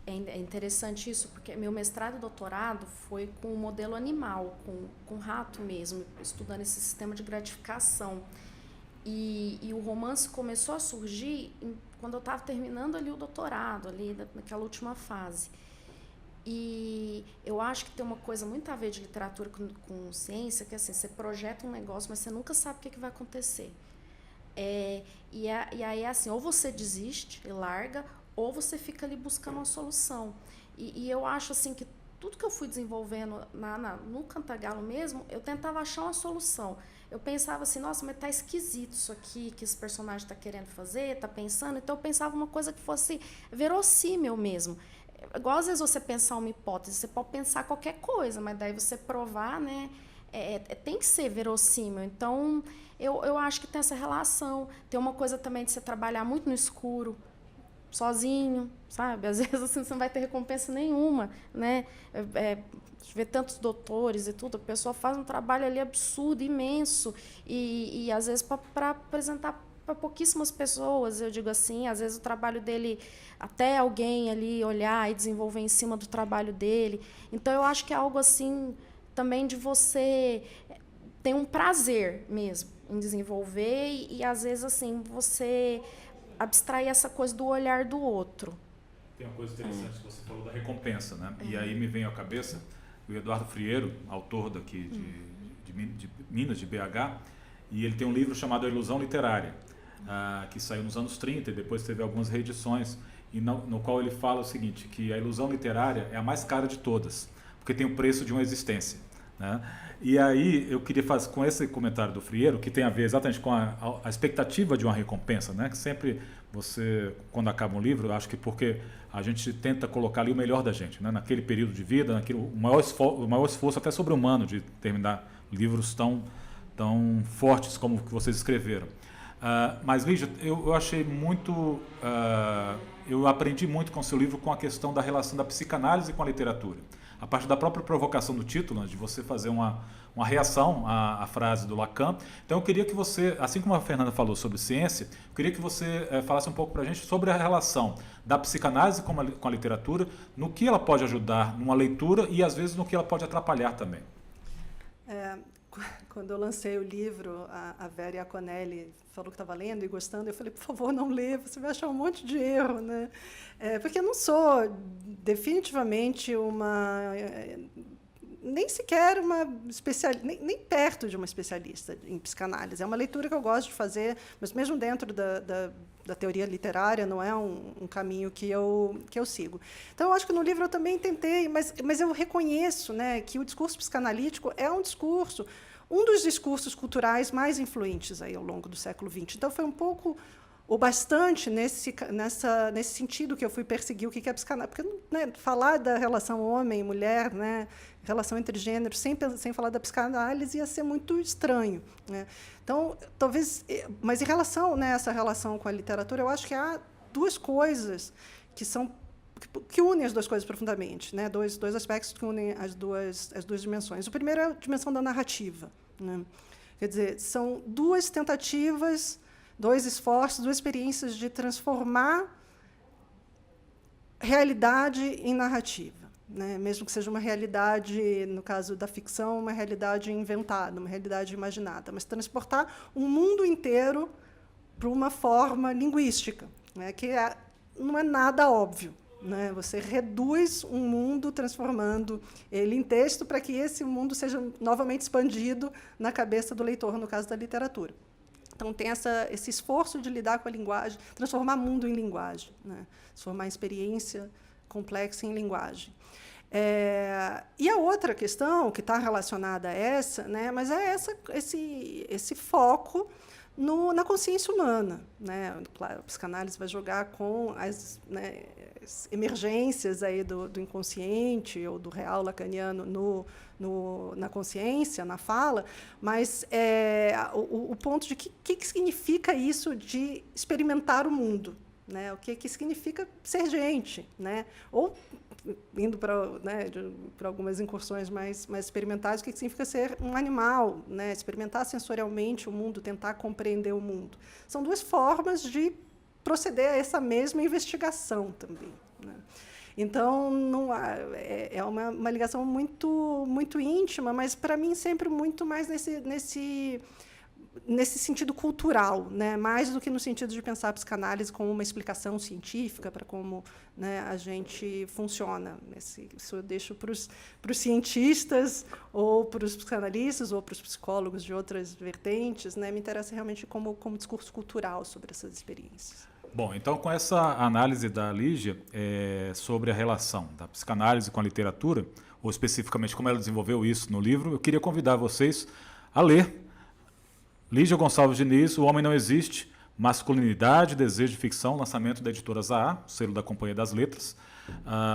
É interessante isso, porque meu mestrado e doutorado foi com o modelo animal, com rato mesmo, estudando esse sistema de gratificação. E o romance começou a surgir quando eu estava terminando ali o doutorado, ali naquela última fase. E eu acho que tem uma coisa muito a ver de literatura com ciência, que é assim, você projeta um negócio, mas você nunca sabe o que vai acontecer. E aí é assim, ou você desiste e larga, ou você fica ali buscando uma solução. E eu acho assim que tudo que eu fui desenvolvendo no Cantagalo mesmo, eu tentava achar uma solução. Eu pensava assim, nossa, mas tá esquisito isso aqui que esse personagem está querendo fazer, tá pensando. Então eu pensava uma coisa que fosse verossímil mesmo. Igual às vezes você pensar uma hipótese, você pode pensar qualquer coisa, mas daí você provar, né? Tem que ser verossímil. Então eu acho que tem essa relação. Tem uma coisa também de você trabalhar muito no escuro, sozinho, sabe? Às vezes assim, você não vai ter recompensa nenhuma, né? Ver tantos doutores e tudo, a pessoa faz um trabalho ali absurdo, imenso, e às vezes para apresentar para pouquíssimas pessoas, eu digo assim, às vezes o trabalho dele, até alguém ali olhar e desenvolver em cima do trabalho dele. Então eu acho que é algo assim também de você ter um prazer mesmo em desenvolver e às vezes assim você abstrair essa coisa do olhar do outro. Tem uma coisa interessante que você falou da recompensa, né? E aí me vem à cabeça o Eduardo Frieiro, autor daqui de Minas, de BH, e ele tem um livro chamado A Ilusão Literária, que saiu nos anos 30 e depois teve algumas reedições, e no qual ele fala o seguinte, que a ilusão literária é a mais cara de todas, porque tem o preço de uma existência, né? E aí eu queria fazer com esse comentário do Frieiro, que tem a ver exatamente com a expectativa de uma recompensa, né? Que sempre você, quando acaba um livro, eu acho que porque a gente tenta colocar ali o melhor da gente, né? Naquele período de vida, o maior esforço até sobre-humano de terminar livros tão fortes como o que vocês escreveram. Mas, Lígia, eu achei muito... eu aprendi muito com o seu livro com a questão da relação da psicanálise com a literatura. A partir da própria provocação do título, de você fazer uma reação à frase do Lacan. Então eu queria que você, assim como a Fernanda falou sobre ciência, eu queria que você falasse um pouco para a gente sobre a relação da psicanálise com a literatura, no que ela pode ajudar numa leitura e às vezes no que ela pode atrapalhar também. Quando eu lancei o livro, a Vera Iaconelli falou que estava lendo e gostando, eu falei, por favor, não lê, você vai achar um monte de erro, né? Porque eu não sou definitivamente nem sequer uma especialista, nem perto de uma especialista em psicanálise. É uma leitura que eu gosto de fazer, mas mesmo dentro da teoria literária não é um caminho que eu sigo. Então, eu acho que no livro eu também tentei, mas eu reconheço, né, que o discurso psicanalítico é um dos discursos culturais mais influentes aí ao longo do século XX. Então, foi um pouco ou bastante nesse sentido que eu fui perseguir o que é psicanálise. Porque, né, falar da relação homem e mulher, né, relação entre gêneros, sem falar da psicanálise, ia ser muito estranho, né? Então, talvez... Mas, em relação, né, a essa relação com a literatura, eu acho que há duas coisas que unem as duas coisas profundamente, né? Dois aspectos que unem as duas dimensões. O primeiro é a dimensão da narrativa, né? Quer dizer, são duas tentativas, dois esforços, duas experiências de transformar realidade em narrativa, né? Mesmo que seja uma realidade, no caso da ficção, uma realidade inventada, uma realidade imaginada, mas transportar um mundo inteiro para uma forma linguística, né, que não é nada óbvio. Né? Você reduz um mundo transformando ele em texto para que esse mundo seja novamente expandido na cabeça do leitor, no caso da literatura. Então, tem esse esforço de lidar com a linguagem, transformar mundo em linguagem, né? Transformar a experiência complexa em linguagem. E a outra questão que está relacionada a essa, né, mas é esse foco na consciência humana. Né? Claro, a psicanálise vai jogar com as emergências aí do inconsciente ou do real lacaniano na consciência, na fala, mas o ponto de que significa isso de experimentar o mundo, né? O que significa ser gente, né? Ou indo para algumas incursões mais experimentais, o que significa ser um animal, né? Experimentar sensorialmente o mundo, tentar compreender o mundo. São duas formas de proceder a essa mesma investigação também. Né? Então, é uma ligação muito, muito íntima, mas, para mim, sempre muito mais nesse sentido cultural, né? Mais do que no sentido de pensar a psicanálise como uma explicação científica para como, né, a gente funciona. Isso eu deixo para os cientistas, ou para os psicanalistas, ou para os psicólogos de outras vertentes. Né? Me interessa realmente como discurso cultural sobre essas experiências. Bom, então, com essa análise da Lígia sobre a relação da psicanálise com a literatura, ou especificamente como ela desenvolveu isso no livro, eu queria convidar vocês a ler Lígia Gonçalves Diniz, O Homem Não Existe, Masculinidade, Desejo de Ficção, lançamento da editora Zaha, selo da Companhia das Letras.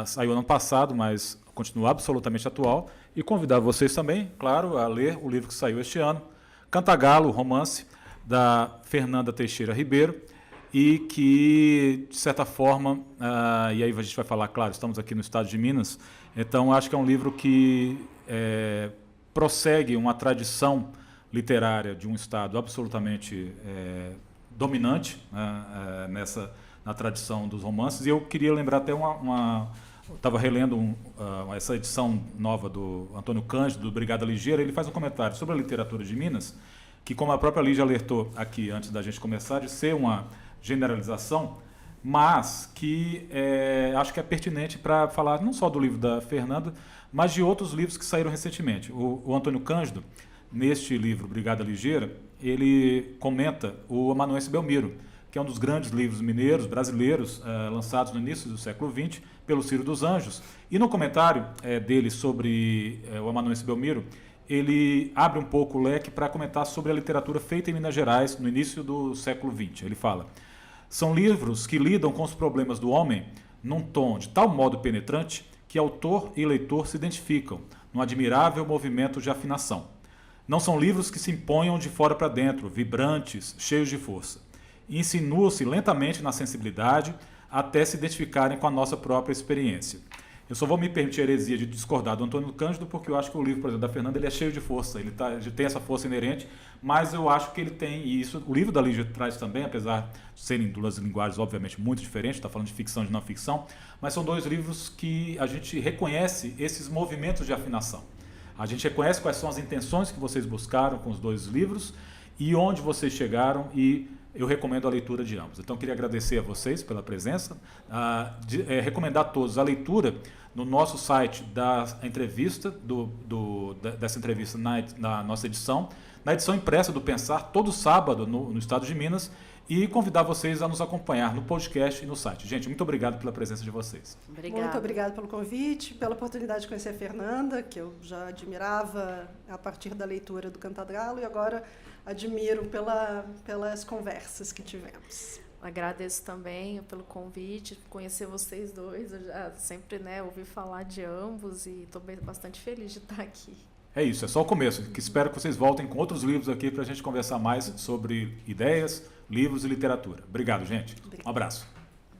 Saiu ano passado, mas continua absolutamente atual. E convidar vocês também, claro, a ler o livro que saiu este ano, Cantagalo, romance, da Fernanda Teixeira Ribeiro, e que, de certa forma, e aí a gente vai falar, claro, estamos aqui no estado de Minas, então acho que é um livro que prossegue uma tradição literária de um estado absolutamente dominante, né, na tradição dos romances. E eu queria lembrar até estava relendo essa edição nova do Antônio Cândido, do Brigada Ligeira. Ele faz um comentário sobre a literatura de Minas, que, como a própria Lígia alertou aqui antes da gente começar, de ser uma generalização, mas que acho que é pertinente para falar não só do livro da Fernanda, mas de outros livros que saíram recentemente. O Antônio Cândido, neste livro, Brigada Ligeira, ele comenta o Amanuense Belmiro, que é um dos grandes livros mineiros, brasileiros, lançados no início do século XX, pelo Ciro dos Anjos. E no comentário dele sobre o Amanuense Belmiro, ele abre um pouco o leque para comentar sobre a literatura feita em Minas Gerais no início do século XX. Ele fala: são livros que lidam com os problemas do homem num tom de tal modo penetrante que autor e leitor se identificam num admirável movimento de afinação. Não são livros que se imponham de fora para dentro, vibrantes, cheios de força. Insinuam-se lentamente na sensibilidade até se identificarem com a nossa própria experiência. Eu só vou me permitir a heresia de discordar do Antônio Cândido, porque eu acho que o livro, por exemplo, da Fernanda, ele é cheio de força, ele tem essa força inerente, mas eu acho que ele tem, e isso o livro da Lígia traz também, apesar de serem duas linguagens obviamente muito diferentes, está falando de ficção e de não ficção, mas são dois livros que a gente reconhece esses movimentos de afinação. A gente reconhece quais são as intenções que vocês buscaram com os dois livros e onde vocês chegaram, e eu recomendo a leitura de ambos. Então, queria agradecer a vocês pela presença, recomendar a todos a leitura no nosso site da entrevista, dessa entrevista na nossa edição, na edição impressa do Pensar, todo sábado no estado de Minas, e convidar vocês a nos acompanhar no podcast e no site. Gente, muito obrigado pela presença de vocês. Obrigada. Muito obrigada pelo convite, pela oportunidade de conhecer a Fernanda, que eu já admirava a partir da leitura do Cantagalo, e agora admiro pelas conversas que tivemos. Agradeço também pelo convite, conhecer vocês dois. Eu já sempre ouvi falar de ambos e estou bastante feliz de estar aqui. É isso, é só o começo. Que espero que vocês voltem com outros livros aqui para a gente conversar mais sobre ideias, livros e literatura. Obrigado, gente. Um abraço.